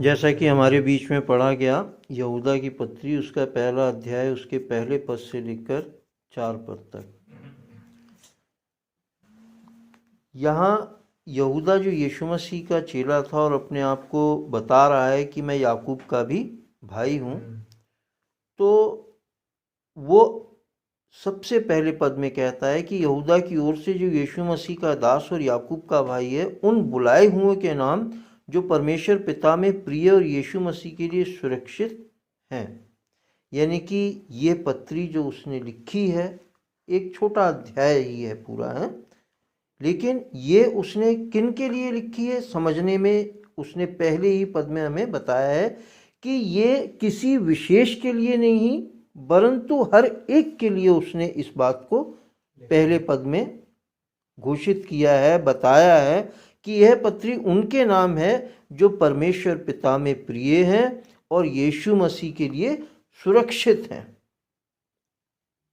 जैसा कि हमारे बीच में पढ़ा गया, यहूदा की पत्री उसका पहला अध्याय उसके पहले पद से लेकर 4 पद तक। यहाँ यहूदा जो यीशु मसीह का चेला था और अपने आप को बता रहा है कि मैं याकूब का भी भाई हूँ, तो वो सबसे पहले पद में कहता है कि यहूदा की ओर से जो यीशु मसीह का दास और याकूब का भाई है, उन बुलाए हुए के नाम जो परमेश्वर पिता में प्रिय और यीशु मसीह के लिए सुरक्षित हैं। यानी कि ये पत्री जो उसने लिखी है, एक छोटा अध्याय ही है पूरा, है, लेकिन ये उसने किन के लिए लिखी है समझने में उसने पहले ही पद में हमें बताया है कि ये किसी विशेष के लिए नहीं, परंतु हर एक के लिए उसने इस बात को पहले पद में घोषित किया है, बताया है कि यह पत्री उनके नाम है जो परमेश्वर पिता में प्रिय हैं और यीशु मसीह के लिए सुरक्षित हैं।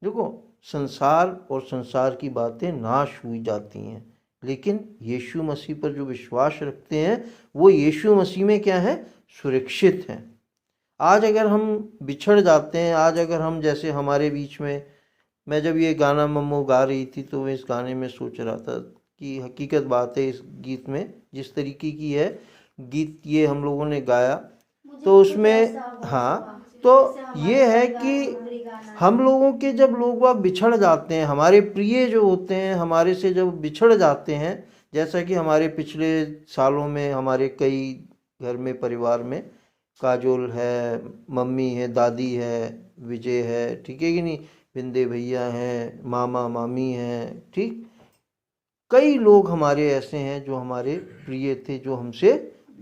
देखो, संसार और संसार की बातें नाश हुई जाती हैं, लेकिन यीशु मसीह पर जो विश्वास रखते हैं वो यीशु मसीह में क्या है, सुरक्षित हैं। आज अगर हम बिछड़ जाते हैं, आज अगर हम, जैसे हमारे बीच में, मैं जब ये गाना मम्मू गा रही थी तो मैं इस गाने में सोच रहा था कि हकीकत बात है, इस गीत में जिस तरीके की है गीत ये हम लोगों ने गाया, तो उसमें हाँ, तो ये है कि हम लोगों के जब लोग वह बिछड़ जाते हैं, हमारे प्रिय जो होते हैं हमारे से जब बिछड़ जाते हैं, जैसा कि हमारे पिछले सालों में हमारे कई घर में परिवार में काजोल है, मम्मी है, दादी है, विजय है, ठीक है कि नहीं, बिंदे भैया हैं, मामा मामी हैं, ठीक, कई लोग हमारे ऐसे हैं जो हमारे प्रिय थे, जो हमसे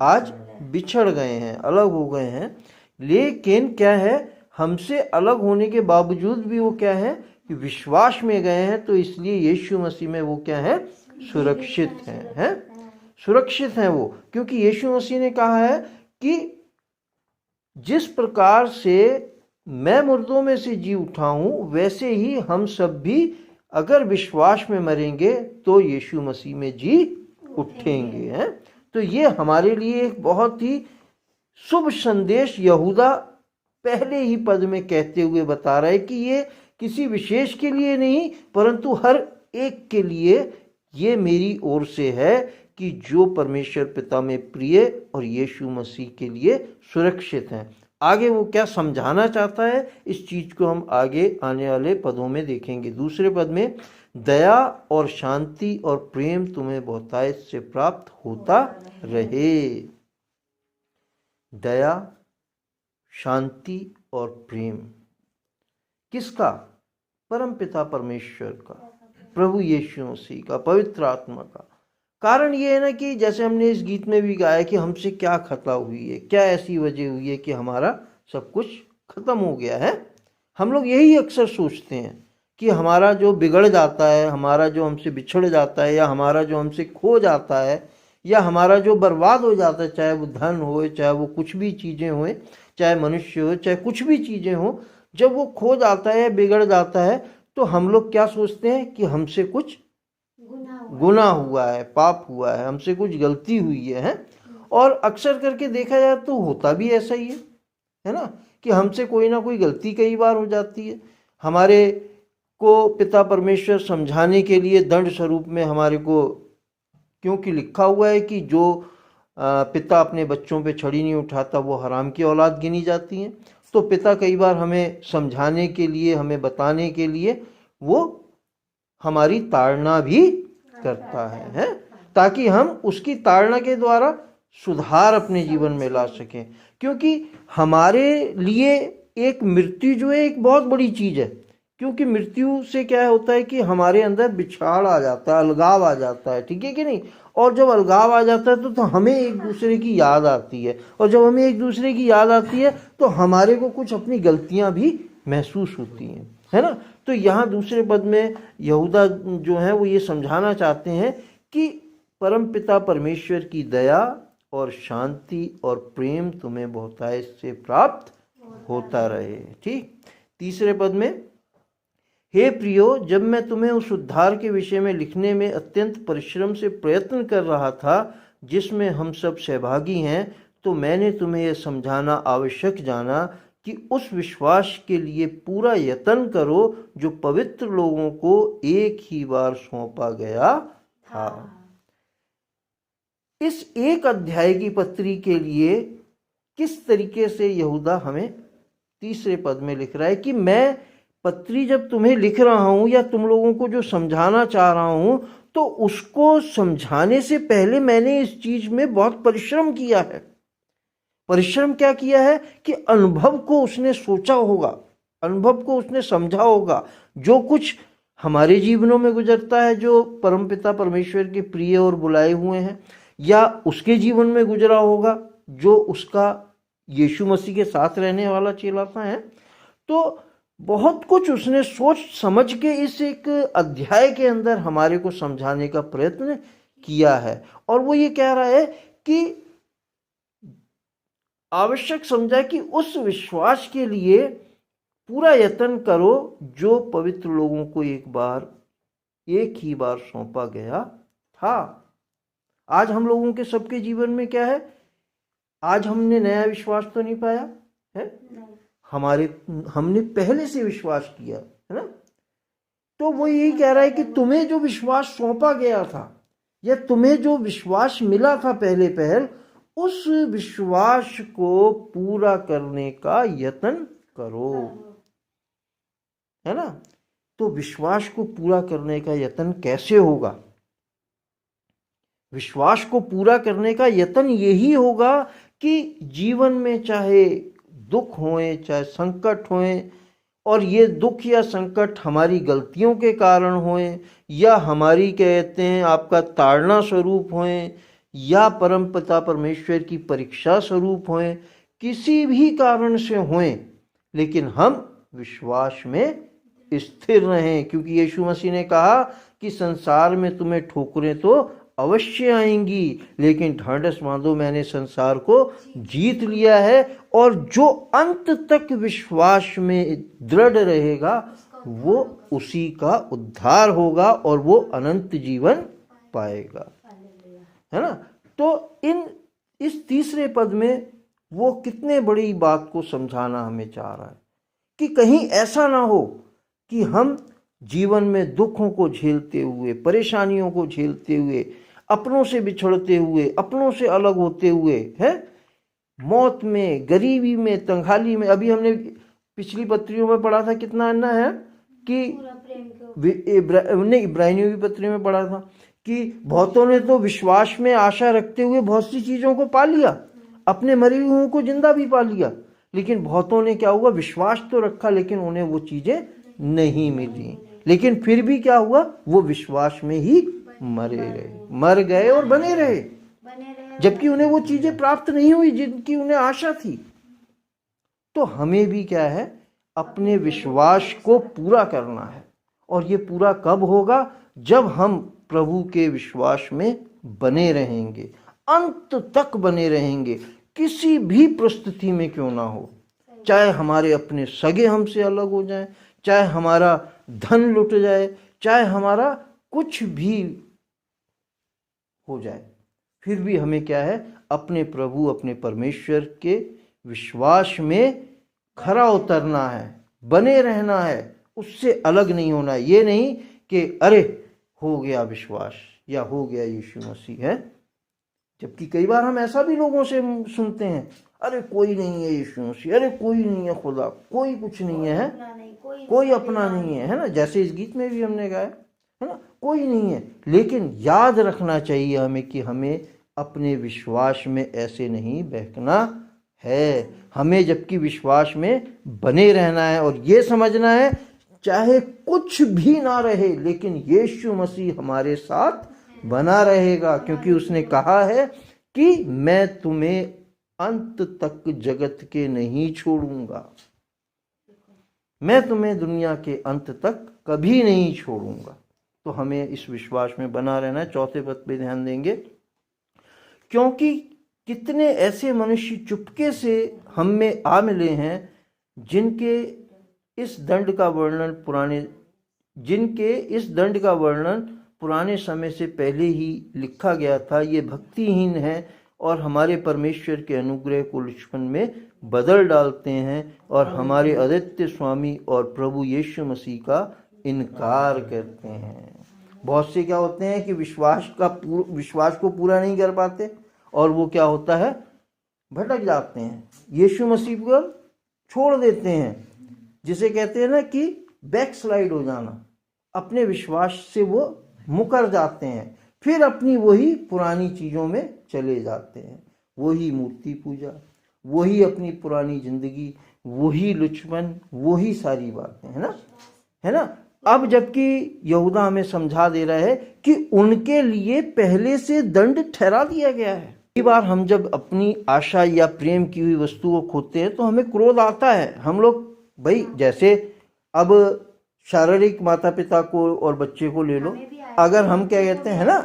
आज बिछड़ गए हैं, अलग हो गए हैं। लेकिन क्या है, हमसे अलग होने के बावजूद भी वो क्या है कि विश्वास में गए हैं, तो इसलिए यीशु मसीह में वो क्या है, सुरक्षित हैं, सुरक्षित हैं वो, क्योंकि यीशु मसीह ने कहा है कि जिस प्रकार से मैं मुर्दों में से जी उठा हूं, वैसे ही हम सब भी अगर विश्वास में मरेंगे तो यीशु मसीह में जी उठेंगे, हैं। तो ये हमारे लिए एक बहुत ही शुभ संदेश यहूदा पहले ही पद में कहते हुए बता रहा है कि ये किसी विशेष के लिए नहीं, परंतु हर एक के लिए ये मेरी ओर से है कि जो परमेश्वर पिता में प्रिय और यीशु मसीह के लिए सुरक्षित हैं। आगे वो क्या समझाना चाहता है, इस चीज को हम आगे आने वाले पदों में देखेंगे। दूसरे पद में, दया और शांति और प्रेम तुम्हें बहुतायत से प्राप्त होता रहे। दया, शांति और प्रेम किसका? परम पिता परमेश्वर का, प्रभु यीशु मसीह का, पवित्र आत्मा का। कारण ये है ना कि जैसे हमने इस गीत में भी गाया कि हमसे क्या खता हुई है, क्या ऐसी वजह हुई है कि हमारा सब कुछ खत्म हो गया है। हम लोग यही अक्सर सोचते हैं कि हमारा जो बिगड़ जाता है, हमारा जो हमसे बिछड़ जाता है, या हमारा जो हमसे खो जाता है, या हमारा जो बर्बाद हो जाता है, चाहे वो धन हो, चाहे वो कुछ भी चीज़ें हो, चाहे मनुष्य हो, चाहे कुछ भी चीज़ें हो, जब वो खो जाता है, बिगड़ जाता है, तो हम लोग क्या सोचते हैं कि हमसे कुछ गुनाह हुआ है, पाप हुआ है, हमसे कुछ गलती हुई है। और अक्सर करके देखा जाए तो होता भी ऐसा ही है ना, कि हमसे कोई ना कोई गलती कई बार हो जाती है। हमारे को पिता परमेश्वर समझाने के लिए दंड स्वरूप में हमारे को, क्योंकि लिखा हुआ है कि जो पिता अपने बच्चों पे छड़ी नहीं उठाता वो हराम की औलाद गिनी जाती है। तो पिता कई बार हमें समझाने के लिए, हमें बताने के लिए वो हमारी ताड़ना भी करता है, ताकि हम उसकी ताड़ना के द्वारा सुधार अपने जीवन में ला सकें। क्योंकि हमारे लिए एक मृत्यु जो है एक बहुत बड़ी चीज़ है, क्योंकि मृत्यु से क्या होता है कि हमारे अंदर बिछाड़ आ जाता है, अलगाव आ जाता है, ठीक है कि नहीं। और जब अलगाव आ जाता है तो हमें एक दूसरे की याद आती है, और जब हमें एक दूसरे की याद आती है तो हमारे को कुछ अपनी गलतियां भी महसूस होती हैं, है ना। तो यहाँ दूसरे पद में यहूदा जो है वो ये समझाना चाहते हैं कि परम पिता परमेश्वर की दया और शांति और प्रेम तुम्हें बहुतायत से प्राप्त होता रहे। ठीक, तीसरे पद में, हे प्रियो, जब मैं तुम्हें उस उद्धार के विषय में लिखने में अत्यंत परिश्रम से प्रयत्न कर रहा था जिसमें हम सब सहभागी हैं, तो मैंने तुम्हें यह समझाना आवश्यक जाना कि उस विश्वास के लिए पूरा यत्न करो जो पवित्र लोगों को एक ही बार सौंपा गया था। इस एक अध्याय की पत्री के लिए किस तरीके से यहूदा हमें तीसरे पद में लिख रहा है कि मैं पत्री जब तुम्हें लिख रहा हूं या तुम लोगों को जो समझाना चाह रहा हूं, तो उसको समझाने से पहले मैंने इस चीज में बहुत परिश्रम किया है। परिश्रम क्या किया है कि अनुभव को उसने सोचा होगा, अनुभव को उसने समझा होगा। जो कुछ हमारे जीवनों में गुजरता है, जो परमपिता परमेश्वर के प्रिय और बुलाए हुए हैं, या उसके जीवन में गुजरा होगा जो उसका यीशु मसीह के साथ रहने वाला चेला था है। तो बहुत कुछ उसने सोच समझ के इस एक अध्याय के अंदर हमारे को समझाने का प्रयत्न किया है। और वो ये कह रहा है कि आवश्यक समझा कि उस विश्वास के लिए पूरा यत्न करो जो पवित्र लोगों को एक ही बार सौंपा गया था। आज हम लोगों के सबके जीवन में क्या है? आज हमने नया विश्वास तो नहीं पाया है, हमने पहले से विश्वास किया है ना। तो वो यही कह रहा है कि तुम्हें जो विश्वास सौंपा गया था या तुम्हें जो विश्वास मिला था पहले, उस विश्वास को पूरा करने का यत्न करो, है ना। तो विश्वास को पूरा करने का यत्न कैसे होगा? विश्वास को पूरा करने का यत्न यही होगा कि जीवन में चाहे दुख होए, चाहे संकट होए, और ये दुख या संकट हमारी गलतियों के कारण होए या हमारी कहते हैं आपका ताड़ना स्वरूप होए या परमपिता परमेश्वर की परीक्षा स्वरूप होए, किसी भी कारण से होए, लेकिन हम विश्वास में स्थिर रहें। क्योंकि यीशु मसीह ने कहा कि संसार में तुम्हें ठोकरें तो अवश्य आएंगी, लेकिन ढांढस बांधो, मैंने संसार को जीत लिया है। और जो अंत तक विश्वास में दृढ़ रहेगा वो उसी का उद्धार होगा और वो अनंत जीवन पाएगा, है ना। तो इस तीसरे पद में वो कितने बड़ी बात को समझाना हमें चाह रहा है कि कहीं ऐसा ना हो कि हम जीवन में दुखों को झेलते हुए, परेशानियों को झेलते हुए, अपनों से बिछड़ते हुए, अपनों से अलग होते हुए, है मौत में, गरीबी में, तंगहाली में। अभी हमने पिछली पत्रियों में पढ़ा था, कितना अन्ना है कि इब्रानियों की पत्री में पढ़ा था कि बहुतों ने तो विश्वास में आशा रखते हुए बहुत सी चीजों को पा लिया, अपने मरे हुओं को जिंदा भी पा लिया, लेकिन बहुतों ने क्या हुआ, विश्वास तो रखा लेकिन उन्हें वो चीजें नहीं मिली। लेकिन फिर भी क्या हुआ, वो विश्वास में ही मर गए और बने रहे, जबकि उन्हें वो चीजें प्राप्त नहीं हुई जिनकी उन्हें आशा थी। तो हमें भी क्या है, अपने विश्वास को पूरा करना है। और ये पूरा कब होगा? जब हम प्रभु के विश्वास में बने रहेंगे, अंत तक बने रहेंगे, किसी भी परिस्थिति में क्यों ना हो। चाहे हमारे अपने सगे हमसे अलग हो जाएं, चाहे हमारा धन लुट जाए, चाहे हमारा कुछ भी हो जाए, फिर भी हमें क्या है, अपने प्रभु, अपने परमेश्वर के विश्वास में खरा उतरना है, बने रहना है, उससे अलग नहीं होना। ये नहीं कि अरे हो गया विश्वास या हो गया यीशु मसीह, है। जबकि कई बार हम ऐसा भी लोगों से सुनते हैं, अरे कोई नहीं है यीशु मसीह, अरे कोई नहीं है खुदा, कोई कुछ नहीं है, कोई अपना नहीं है ना। जैसे इस गीत में भी हमने गाया है ना, कोई नहीं है। लेकिन याद रखना चाहिए हमें कि हमें अपने विश्वास में ऐसे नहीं बहकना है, हमें जबकि विश्वास में बने रहना है और ये समझना है चाहे कुछ भी ना रहे, लेकिन यीशु मसीह हमारे साथ बना रहेगा, क्योंकि उसने कहा है कि मैं तुम्हें अंत तक जगत के नहीं छोड़ूंगा, मैं तुम्हें दुनिया के अंत तक कभी नहीं छोड़ूंगा। तो हमें इस विश्वास में बना रहना है। चौथे पद पे ध्यान देंगे, क्योंकि कितने ऐसे मनुष्य चुपके से हम में आ मिले हैं जिनके इस दंड का वर्णन पुराने समय से पहले ही लिखा गया था। ये भक्तिहीन है और हमारे परमेश्वर के अनुग्रह को लुचपन में बदल डालते हैं और हमारे अद्वितीय स्वामी और प्रभु यीशु मसीह का इनकार करते हैं। बहुत से क्या होते हैं कि विश्वास को पूरा नहीं कर पाते और वो क्या होता है, भटक जाते हैं, यीशु मसीह को छोड़ देते हैं, जिसे कहते हैं ना कि बैकस्लाइड हो जाना। अपने विश्वास से वो मुकर जाते हैं, फिर अपनी वही पुरानी चीज़ों में चले जाते हैं, वही मूर्ति पूजा, वही अपनी पुरानी जिंदगी, वही लुचपन, वही सारी बातें, है ना। अब जबकि यहूदा हमें समझा दे रहा है कि उनके लिए पहले से दंड ठहरा दिया गया है। कई बार हम जब अपनी आशा या प्रेम की हुई वस्तु को खोते हैं तो हमें क्रोध आता है। हम लोग भाई, जैसे अब शारीरिक माता पिता को और बच्चे को ले लो, अगर हम क्या कहते हैं ना,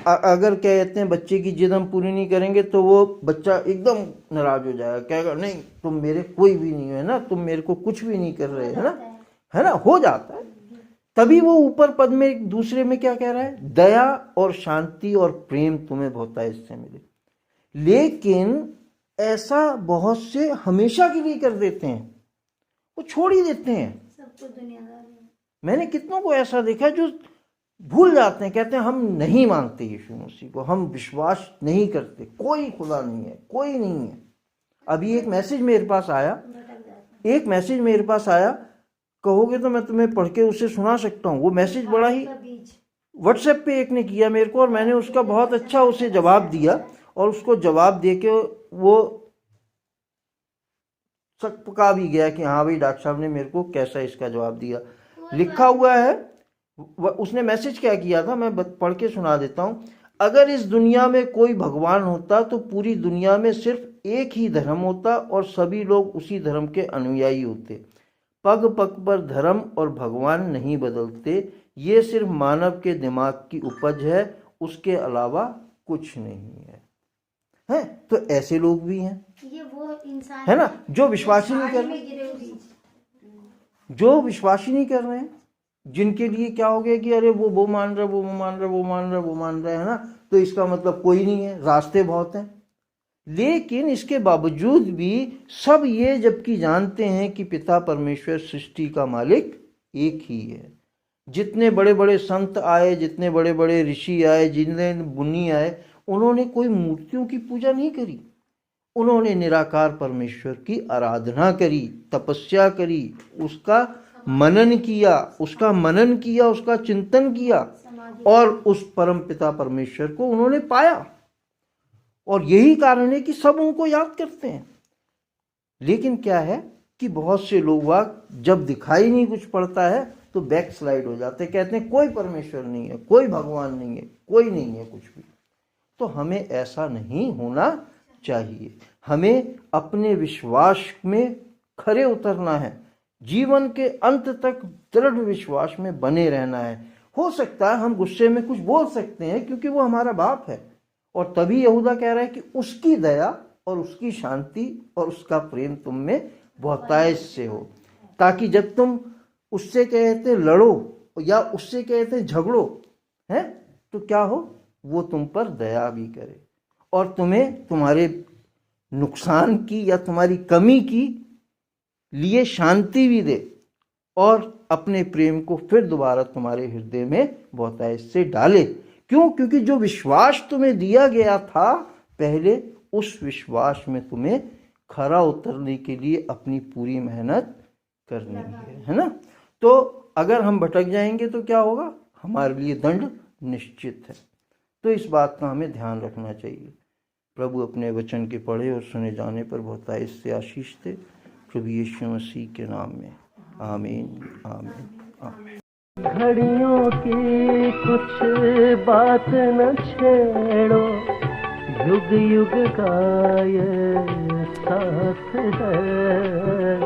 अगर क्या कहते हैं बच्चे की जिद हम पूरी नहीं करेंगे तो वो बच्चा एकदम नाराज हो जाएगा, कहेगा नहीं तुम मेरे कोई भी नहीं हो, है ना, तुम मेरे को कुछ भी नहीं कर रहे, है ना, हो जाता है। तभी वो ऊपर पद में एक दूसरे में क्या कह रहा है, दया और शांति और प्रेम तुम्हें बहुतायत से मिले। लेकिन ऐसा बहुत से हमेशा के लिए कर देते हैं, वो छोड़ ही देते हैं। सबको दुनियादार है। मैंने कितनों को ऐसा देखा जो भूल जाते हैं, कहते हैं हम नहीं मानते यीशु मसीह को, हम विश्वास नहीं करते, कोई खुदा नहीं है, कोई नहीं है। अभी एक मैसेज मेरे पास आया, कहोगे तो मैं तुम्हें पढ़ के उसे सुना सकता हूँ। वो मैसेज बड़ा ही, व्हाट्सएप पे एक ने किया मेरे को और मैंने उसका बहुत अच्छा उसे जवाब दिया, और उसको जवाब दे के वो शक पका भी गया कि हाँ भाई डॉक्टर साहब ने मेरे को कैसा इसका जवाब दिया। लिखा हुआ है, उसने मैसेज क्या किया था, मैं पढ़ के सुना देता हूँ। अगर इस दुनिया में कोई भगवान होता तो पूरी दुनिया में सिर्फ एक ही धर्म होता और सभी लोग उसी धर्म के अनुयायी होते। पग पग पर धर्म और भगवान नहीं बदलते, ये सिर्फ मानव के दिमाग की उपज है, उसके अलावा कुछ नहीं है। तो ऐसे लोग भी हैं, ये वो इंसान है ना, जो विश्वास ही नहीं कर रहे, जो विश्वास ही नहीं कर रहे हैं, जिनके लिए क्या हो गया कि अरे वो मान रहा, वो मान रहा है ना, तो इसका मतलब कोई नहीं है, रास्ते बहुत हैं। लेकिन इसके बावजूद भी सब ये जबकि जानते हैं कि पिता परमेश्वर सृष्टि का मालिक एक ही है। जितने बड़े बड़े संत आए, जितने बड़े बड़े ऋषि आए, जितने मुनि आए, उन्होंने कोई मूर्तियों की पूजा नहीं करी, उन्होंने निराकार परमेश्वर की आराधना करी, तपस्या करी, उसका मनन किया, उसका चिंतन किया और उस परम पिता परमेश्वर को उन्होंने पाया। और यही कारण है कि सब उनको याद करते हैं। लेकिन क्या है कि बहुत से लोग जब दिखाई नहीं कुछ पड़ता है तो बैक स्लाइड हो जाते हैं, कहते हैं कोई परमेश्वर नहीं है, कोई भगवान नहीं है, कोई नहीं है कुछ भी। तो हमें ऐसा नहीं होना चाहिए, हमें अपने विश्वास में खरे उतरना है, जीवन के अंत तक दृढ़ विश्वास में बने रहना है। हो सकता है हम गुस्से में कुछ बोल सकते हैं क्योंकि वो हमारा बाप है, और तभी यहूदा कह रहा है कि उसकी दया और उसकी शांति और उसका प्रेम तुम में बहुतायत से हो, ताकि जब तुम उससे कहते लड़ो या उससे कहते झगड़ो है तो क्या हो, वो तुम पर दया भी करे और तुम्हें तुम्हारे नुकसान की या तुम्हारी कमी की लिए शांति भी दे और अपने प्रेम को फिर दोबारा तुम्हारे हृदय में बहुतायत से डाले। क्यों? क्योंकि जो विश्वास तुम्हें दिया गया था पहले, उस विश्वास में तुम्हें खरा उतरने के लिए अपनी पूरी मेहनत करनी है ना। तो अगर हम भटक जाएंगे तो क्या होगा, हमारे लिए दंड निश्चित है। तो इस बात का हमें ध्यान रखना चाहिए। प्रभु अपने वचन के पढ़े और सुने जाने पर बहुतायत से आशीष दे, प्रभु यीशु मसीह के नाम में, आमीन आमीन आमीन। घड़ियों की कुछ बात न छेड़ो, युग युग का ये साथ है।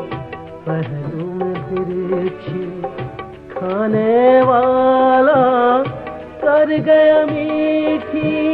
पहलू में तिरछी खाने वाला कर गया मीठी